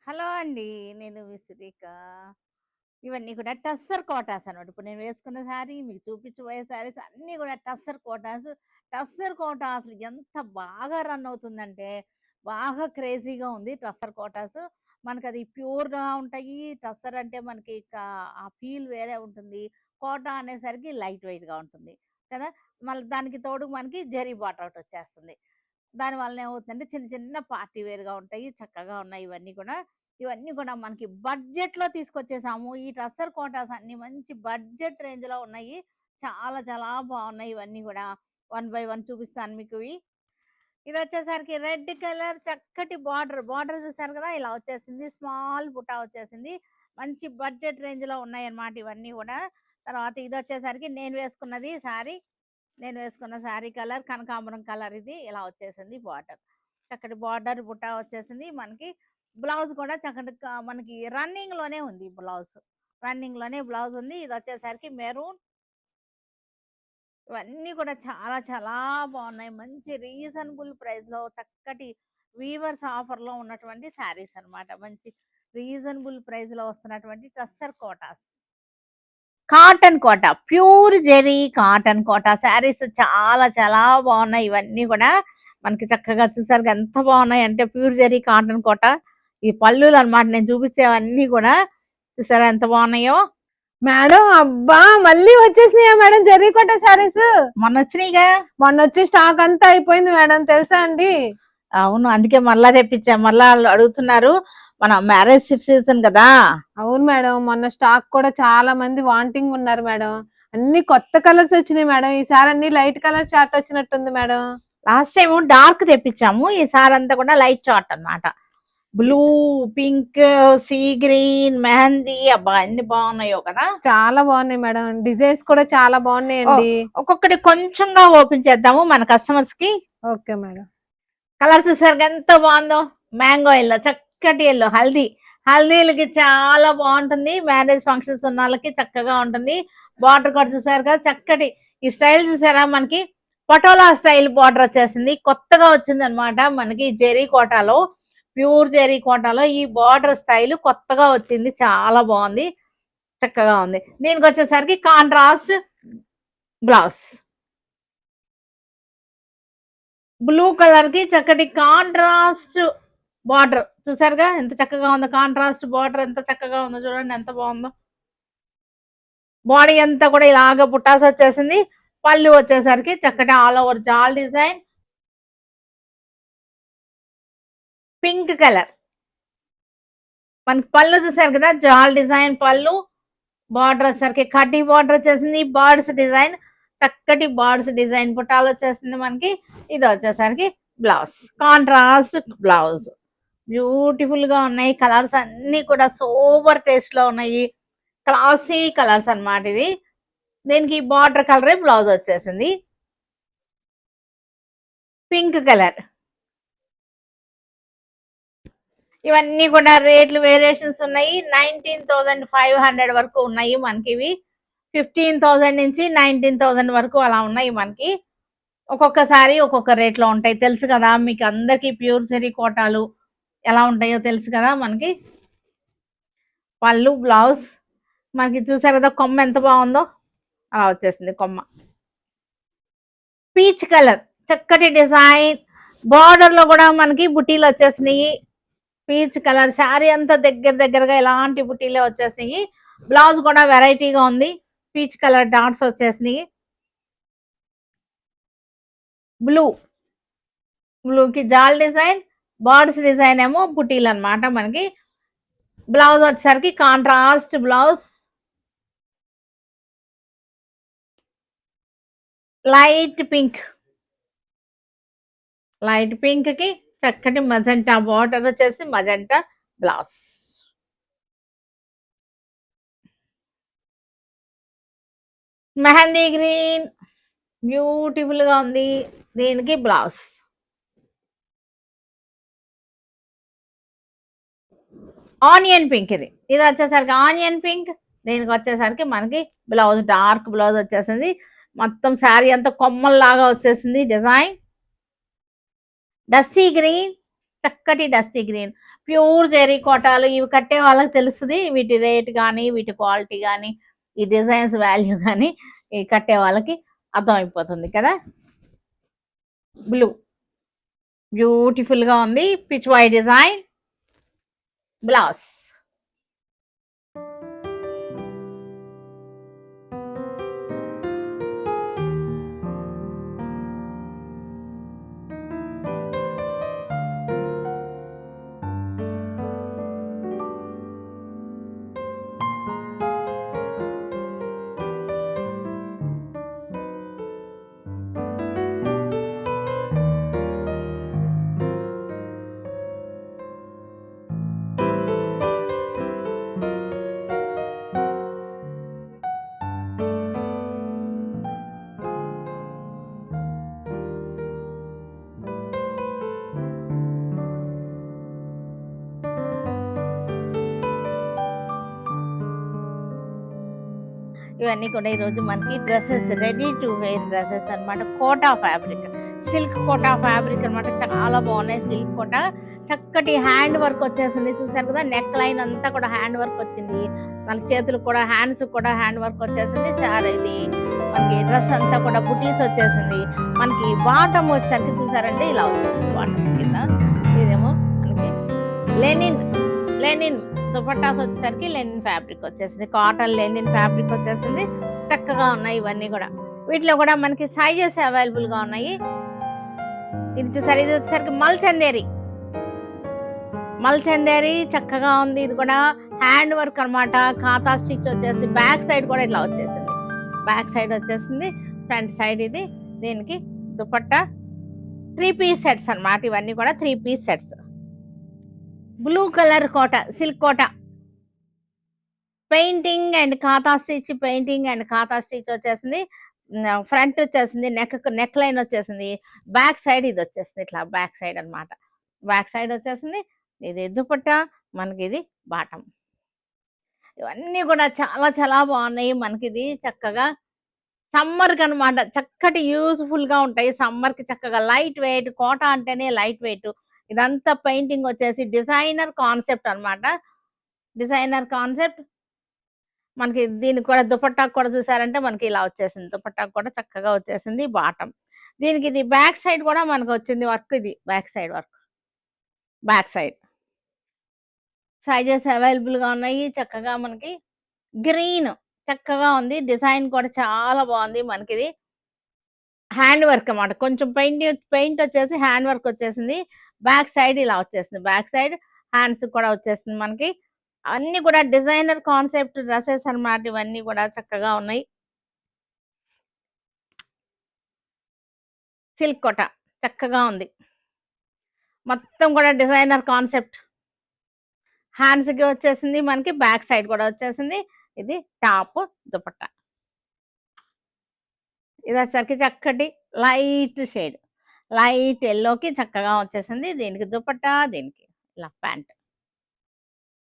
Hello అండి. నేను మీ సురేఖ. ఇవన్నీ కూడా టస్సర్ కోటాస్ అనమాట. ఇప్పుడు నేను వేసుకున్న శారీ, మీకు చూపించబోయే శారీస్ అన్నీ కూడా టస్సర్ కోటాస్. టస్సర్ కోట అసలు ఎంత బాగా రన్ అవుతుందంటే, బాగా క్రేజీగా ఉంది టస్సర్ కోటాస్. మనకది ప్యూర్‌గా ఉంటాయి. టస్సర్ అంటే మనకి ఆ ఫీల్ వేరే ఉంటుంది. కోట అనేసరికి లైట్ వెయిట్‌గా ఉంటుంది కదా! మళ్ళీ దానికి తోడు మనకి జరీ బార్డర్ ఒకటొచ్చేస్తుంది. దానివల్ల ఏమవుతుందంటే చిన్న చిన్న పార్టీ వేర్‌గా ఉంటాయి. చక్కగా ఉన్నాయి ఇవన్నీ కూడా. ఇవన్నీ కూడా మనకి బడ్జెట్‌లో తీసుకొచ్చేసాము. ఈ టస్సర్ కోటాస్ అన్నీ మంచి బడ్జెట్ రేంజ్‌లో ఉన్నాయి. చాలా చాలా బావున్నాయి ఇవన్నీ గూడా. వన్ బై వన్ చూపిస్తాను మీకివి. ఇదొచ్చేసరికి రెడ్ కలర్ చక్కటి బార్డర్. బార్డర్ చూసారు కదా! ఇలా వచ్చేసింది. స్మాల్ బుటా వచ్చేసింది. మంచి బడ్జెట్ రేంజ్‌లో ఉన్నాయన్నమాట ఇవన్నీ గూడా. తర్వాత ఇదొచ్చేసరికి నేను వేసుకున్న శారీ కలర్ కనకాంబరం కలర్ ఇది. ఇలా వచ్చేసింది బార్డర్. చక్కటి బార్డర్ బుటా వచ్చేసింది. మనకి బ్లౌజ్ కూడా చక్కటి మనకి రన్నింగ్‌లోనే ఉంది బ్లౌజ్. రన్నింగ్‌లోనే బ్లౌజ్ ఉంది. ఇదొచ్చేసరికి మెరూన్. ఇవన్నీ కూడా చాలా చాలా బాగున్నాయి. మంచి రీజనబుల్ ప్రైస్‌లో చక్కటి వీవర్స్ ఆఫర్‌లో ఉన్నటువంటి శారీస్ అన్నమాట. మంచి రీజనబుల్ ప్రైస్‌లో వస్తున్నటువంటి టస్సర్ కోటాస్. కాటన్ కోట. ప్యూర్ జెరీ కాటన్ కోట శారీస్ చాలా చాలా బాగున్నాయి ఇవన్నీ కూడా. మనకి చక్కగా చూసారుగా ఎంత బాగున్నాయంటే ప్యూర్ జెరీ కాటన్ కోట. ఈ పళ్ళులన్నమాట నేను చూపించేవన్నీ కూడా. చూసారా ఎంత బాగున్నాయో? మేడం అబ్బా మళ్ళీ వచ్చేసినాయా మేడం జరీకోట సారీస్? మొన్నొచ్చినాయిగా. మొన్నొచ్చి స్టాక్ అంతా అయిపోయింది మేడం, తెలుసా అండి? అవును. అందుకే మళ్ళా తెప్పించాం. మళ్ళా ఆళ్ళు అడుగుతున్నారు. మన మ్యారేజ్ సీజన్ కదా! అవును మేడం, మొన్న స్టాక్ కూడా చాలా మంది వాంటింగ్ ఉన్నారు మేడం. అన్ని కొత్త కలర్స్ వచ్చినాయి మేడం. ఈసారి అన్ని లైట్ కలర్ చార్ట్ వచ్చినట్టుంది మేడం. లాస్ట్ టైము డార్క్ తెప్పించాము. ఈసారంతా కూడా లైట్ చార్ట్ అన్నమాట. Blue, pink, sea green, mehndi అబ్బా! ఎన్ని బాగున్నాయో కదా! చాలా బాగున్నాయి మేడం. డిజైన్స్ కూడా చాలా బాగున్నాయండి. ఒక్కొక్కటి కొంచెంగా ఓపెన్ చేద్దాము మన కస్టమర్స్ కి. Okay madam. కలర్ చూసారు ఎంత బాగుందో. మ్యాంగో ఎల్లో, చక్కటి ఎల్లో, హల్దీలకి చాలా బాగుంటుంది. మ్యారేజ్ ఫంక్షన్స్ ఉన్న వాళ్ళకి చక్కగా ఉంటుంది. బార్డర్ కూడా చూసారు కదా చక్కటి. ఈ స్టైల్ చూసారా మనకి పటోలా స్టైల్ బార్డర్ వచ్చేసింది. కొత్తగా వచ్చింది అనమాట మనకి జెరీ కోటాలో. ప్యూర్ జెరీ కోటాలో ఈ బార్డర్ స్టైల్ కొత్తగా వచ్చింది. చాలా బాగుంది. చక్కగా ఉంది. దీనికి వచ్చేసరికి కాంట్రాస్ట్ బ్లౌజ్. బ్లూ కలర్ కి చక్కటి కాంట్రాస్ట్ బార్డర్ చూసారుగా ఎంత చక్కగా ఉందో. కాంట్రాస్ట్ బార్డర్ ఎంత చక్కగా ఉందో చూడండి ఎంత బాగుందో. బాడీ అంతా కూడా ఇలాగ బుట్టాస్ వచ్చేసింది. పళ్ళు వచ్చేసరికి చక్కటి ఆల్ ఓవర్ జాల్ డిజైన్. పింక్ కలర్ మనకి పళ్ళు చూసారు కదా జాల్ డిజైన్ పళ్ళు. బార్డర్ వచ్చేసరికి కడ్డీ బార్డర్ వచ్చేసింది. బర్డ్స్ డిజైన్ చక్కటి బర్డ్స్ డిజైన్ పుట్టాలు వచ్చేసింది మనకి. ఇది వచ్చేసరికి బ్లౌజ్ కాంట్రాస్ట్ బ్లౌజ్. బ్యూటిఫుల్ గా ఉన్నాయి. కలర్స్ అన్ని కూడా సూపర్ టేస్ట్ లో ఉన్నాయి. క్లాసీ కలర్స్ అన్నమాట ఇది. దీనికి బార్డర్ కలరే బ్లౌజ్ వచ్చేసింది. Pink colour. ఇవన్నీ కూడా రేట్లు వేరియేషన్స్ ఉన్నాయి. 19,500 వరకు ఉన్నాయి మనకి ఇవి. 15,000 నుంచి 19,000 వరకు అలా ఉన్నాయి మనకి. ఒక్కొక్కసారి ఒక్కొక్క రేట్లో ఉంటాయి తెలుసు కదా మీకు అందరికి. ప్యూర్ జెరీ కోటాలు ఎలా ఉంటాయో తెలుసు కదా మనకి. పళ్ళు బ్లౌజ్ మనకి చూసారు కదా కొమ్మ ఎంత బాగుందో. అలా వచ్చేసింది కొమ్మ. పీచ్ కలర్ చక్కటి డిజైన్. బార్డర్ లో కూడా మనకి బుటీలు వచ్చేసినాయి. పీచ్ కలర్ శారీ అంతా దగ్గరగా ఇలాంటి బుటీలే వచ్చేసినాయి. బ్లౌజ్ కూడా వెరైటీగా ఉంది. పీచ్ కలర్ డాట్స్ వచ్చేసినాయి. బ్లూకి జాల్ డిజైన్, బర్డ్స్ డిజైన్ ఏమో బుటీలు అనమాట మనకి. బ్లౌజ్ వచ్చేసరికి కాంట్రాస్ట్ బ్లౌజ్. లైట్ పింక్ కి చక్కటి మజెంటా బార్డర్ వచ్చేసి magenta blouse. Mehndi green beautiful గా ఉంది. దీనికి బ్లౌజ్. ఆనియన్ పింక్ ఇది వచ్చేసరికి ఆనియన్ పింక్. దీనికి వచ్చేసరికి మనకి బ్లౌజ్ డార్క్ బ్లౌజ్ వచ్చేసింది. మొత్తం శారీ అంతా కొమ్మల్లాగా వచ్చేసింది డిజైన్. డస్సీ గ్రీన్ చక్కటి డస్టీ గ్రీన్, ప్యూర్ జెరీ కోటాలు ఇవి కట్టే వాళ్ళకి తెలుస్తుంది వీటి రేట్ కానీ వీటి క్వాలిటీ కానీ ఈ డిజైన్స్ వాల్యూ కానీ ఈ కట్టే వాళ్ళకి అర్థమైపోతుంది కదా. బ్లూ బ్యూటిఫుల్ గా ఉంది, పిచ్ వై డిజైన్ బ్లౌజ్. ఇవన్నీ కూడా ఈరోజు మనకి dresses, ready to wear dresses అన్నమాట. Kota fabric, silk Kota fabric అన్నమాట. చాలా బాగున్నాయి. సిల్క్ కోటా చక్కటి హ్యాండ్ వర్క్ వచ్చేసింది, చూసారు కదా. నెక్ లైన్ అంతా కూడా హ్యాండ్ వర్క్ వచ్చింది, మన చేతులకు కూడా హ్యాండ్స్ కూడా హ్యాండ్ వర్క్ వచ్చేసింది. చాలా ఇది మనకి డ్రెస్ అంతా కూడా బుటీస్ వచ్చేసింది. మనకి బాటమ్ వచ్చేసరికి చూసారంటే ఇలా వచ్చేసింది బాటమ్ కింద. ఇదేమో మనకి లెనిన్ లెనిన్ దుపట్టాస్ వచ్చేసరికి లెనిన్ ఫ్యాబ్రిక్ వచ్చేసింది, కాటన్ లెనిన్ ఫ్యాబ్రిక్ వచ్చేసింది. చక్కగా ఉన్నాయి ఇవన్నీ కూడా. వీటిలో కూడా మనకి సైజెస్ అవైలబుల్ గా ఉన్నాయి. ఇది చూసారు, ఇది వచ్చేసరికి మల్ చందేరి చక్కగా ఉంది. ఇది కూడా హ్యాండ్ వర్క్ అన్నమాట. ఖాతా స్టిచ్ వచ్చేసింది. బ్యాక్ సైడ్ కూడా ఇట్లా వచ్చేసింది, బ్యాక్ సైడ్ వచ్చేసింది, ఫ్రంట్ సైడ్ ఇది. దీనికి దుపట్టా 3 పీస్ సెట్స్ అన్నమాట. ఇవన్నీ కూడా 3 piece sets. Blue colour Kota, silk Kota, painting and ఖాతా స్టిచ్, పెయింటింగ్ అండ్ ఖాతా స్టిచ్ వచ్చేసింది. ఫ్రంట్ వచ్చేసింది, నెక్ లైన్ వచ్చేసింది. బ్యాక్ సైడ్ ఇది వచ్చేసింది, ఇట్లా బ్యాక్ సైడ్ అన్నమాట. బ్యాక్ సైడ్ వచ్చేసింది. ఇది దుపట్టా, మనకి ఇది బాటం. ఇవన్నీ కూడా చాలా చాలా బాగున్నాయి. మనకి ఇది చక్కగా సమ్మర్ కి అనమాట. చక్కటి యూస్ఫుల్ గా ఉంటాయి సమ్మర్ కి. చక్కగా లైట్ వెయిట్, కోట అంటేనే లైట్ వెయిట్. ఇదంతా పెయింటింగ్ వచ్చేసి డిజైనర్ కాన్సెప్ట్ అన్నమాట. Designer concept. మనకి దీనికి కూడా దుపట్టాకు కూడా చూసారంటే మనకి ఇలా వచ్చేసింది. దుపట్టాకు కూడా చక్కగా వచ్చేసింది బాటం. దీనికి ఇది బ్యాక్ సైడ్ కూడా మనకు వచ్చింది వర్క్. ఇది back side work, back side. Sizes available గా ఉన్నాయి. చక్కగా మనకి గ్రీన్ చక్కగా ఉంది. డిజైన్ కూడా చాలా బాగుంది. మనకి ఇది హ్యాండ్ వర్క్ అన్నమాట. కొంచెం పెయింట్ వచ్చేసి హ్యాండ్ వర్క్ వచ్చేసింది. బ్యాక్ సైడ్ ఇలా వచ్చేసింది, బ్యాక్ సైడ్ హ్యాండ్స్ కూడా వచ్చేసింది మనకి. అన్ని కూడా డిజైనర్ కాన్సెప్ట్ డ్రెస్సెస్ అన్నమాట. ఇవన్నీ కూడా చక్కగా ఉన్నాయి. సిల్క్ కోట చక్కగా ఉంది. మొత్తం కూడా డిజైనర్ కాన్సెప్ట్. హ్యాండ్స్ కి వచ్చేసింది మనకి, బ్యాక్ సైడ్ కూడా వచ్చేసింది. ఇది టాప్ దుపట్టా. ఇది వచ్చేసరికి చక్కటి లైట్ షేడ్, లైట్ ఎల్లోకి చక్కగా వచ్చేసింది. దీనికి దుపట్టా, దీనికి ఇలా ప్యాంట్.